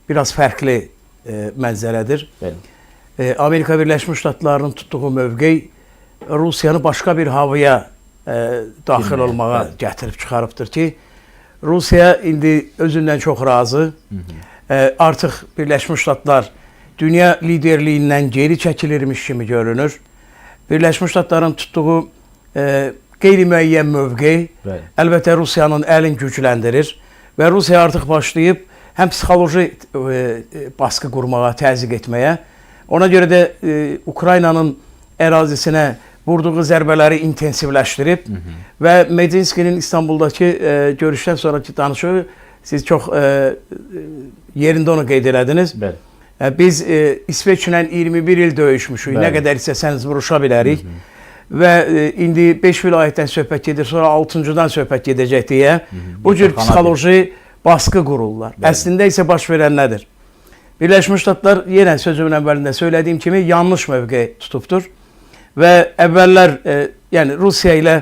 biraz fərqli mənzərədir. Amerika Birləşmiş Ştatlarının tutduğu mövqey Rusiyanı başqa bir havaya daxil olmağa gətirib çıxarıbdır ki, Rusiya indi özündən çox razı. Artıq Birləşmiş Ştatlar dünya liderliyindən geri çəkilirmiş kimi görünür. Birləşmiş Ştatların tutduğu qeyri-müəyyən mövqey əlbəttə Rusiyanın əlini gücləndirir və Rusiya artıq başlayıb həm psixoloji baskı qurmağa, təzyiq etməyə, ona görə də Ukraynanın ərazisinə vurduğu zərbələri intensivləşdirib və Medinskinin İstanbuldakı görüşdən sonraki danışığı siz çox yerində onu qeyd elədiniz. Biz İsveçlə 21 il döyüşmüşük, nə qədər istəsəniz vuruşa bilərik və indi 5 vilayətdən söhbət gedir, sonra 6-cıdan söhbət gedəcək deyə bu cür psixoloji baskı qururlar. Əslində isə baş verən nədir? Birləşmiş Ştatlar yenə sözümün əvvəlində söylədiyim kimi yanlış mövqe tutubdur və əvvəllər yəni Rusiya ilə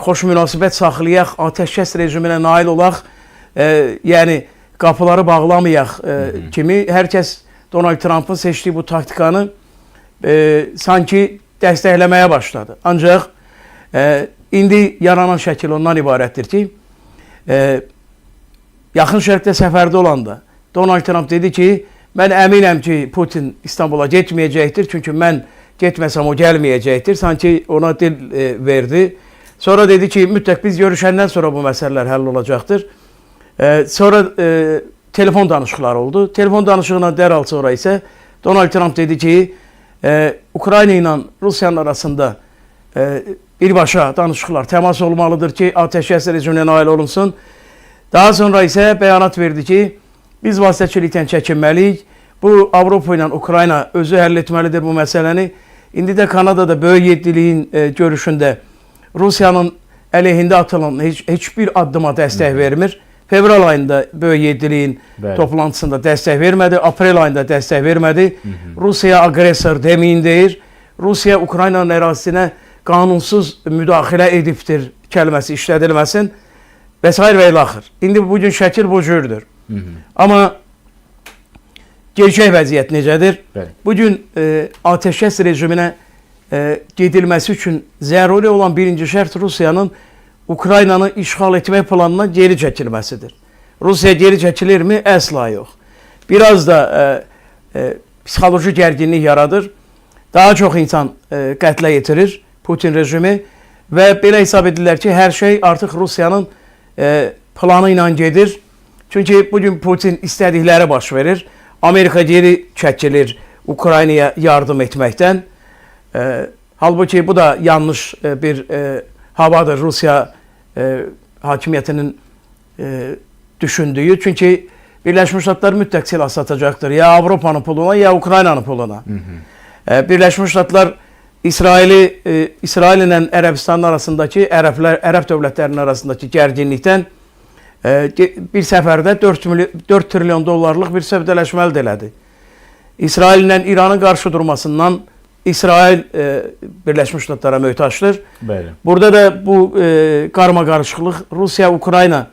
xoş münasibət saxlayaq, atəşkəs rejiminə nail olaq, yəni qapıları bağlamayaq kimi hər kəs Donald Trump'ın seçdiyi bu taktikanı sanki dəstəkləməyə başladı. Ancaq indi yaranan şəkil ondan ibarətdir ki, yaxın şərqdə səfərdə olanda Donald Trump dedi ki, mən əminəm ki, Putin İstanbula getməyəcəkdir, çünki mən getməsəm o gəlməyəcəkdir, sanki ona dil verdi. Sonra dedi ki, mütləq biz görüşəndən sonra bu məsələlər həll olacaqdır. Sonra telefon danışıqları oldu. Telefon danışığından dərhal sonra isə Donald Trump dedi ki, Ukrayna ilə Rusiyanın arasında birbaşa danışıqlar, təmas olmalıdır ki, atəşkəs rejiminə nail olunsun. Daha sonra isə bəyanat verdi ki, biz vasitəçilikdən çəkinməliyik. Bu, Avropa ilə Ukrayna özü həll etməlidir bu məsələni. İndi də Kanadada böyük yeddiliyin görüşündə Rusiyanın əleyhində atılan heç bir addıma dəstək vermir. Fevral ayında böyük yeddiliyin toplantısında dəstək vermədi. Aprel ayında dəstək vermədi. Rusiya aqressor deməyin deyir. Rusiya Ukraynanın ərazisinə qanunsuz müdaxilə edibdir kəlməsi işlədilməsin və s. və ilaxır. İndi bugün şəkil bu cürdür. Amma gerçək vəziyyət necədir? Bugün atəşkəs rejiminə gedilməsi üçün zəruri olan birinci şərt Rusiyanın Ukraynanı işğal etmək planına geri çəkilməsidir. Rusiya geri çəkilirmi? Əsla yox. Biraz da psixoloji gərginlik yaradır. Daha çox insan qətlə yetirir Putin rejimi və belə hesab edirlər ki, hər şey artıq Rusiyanın planı ilə gedir. Çünki bugün Putin istədikləri baş verir. Amerika geri çəkilir Ukraynaya yardım etməkdən. Halbuki bu da yanlış bir havadır Rusiya hakimiyyətinin düşündüyü. Çünki Birləşmiş Ştatlar mütləq silah satacaqdır. Ya Avropanın puluna, ya Ukraynanın puluna. Birləşmiş Ştatlar İsrail ilə Ərəbistanın arasındakı, Ərəb dövlətlərinin arasındakı gərginlikdən bir səfərdə 4 trilyon dollarlıq bir sövdələşmə əldə elədi. İsrail ilə İranın qarşı durmasından İsrail Birləşmiş Ştatlara möhtaçdır. Burada da bu qarma-qarışıqlıq Rusiya-Ukrayna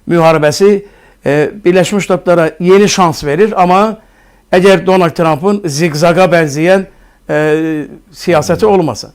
müharibəsi Birləşmiş Ştatlara yeni şans verir. Amma əgər Donald Trump'ın ziqzaqa bənzəyən siyasəti olmasa.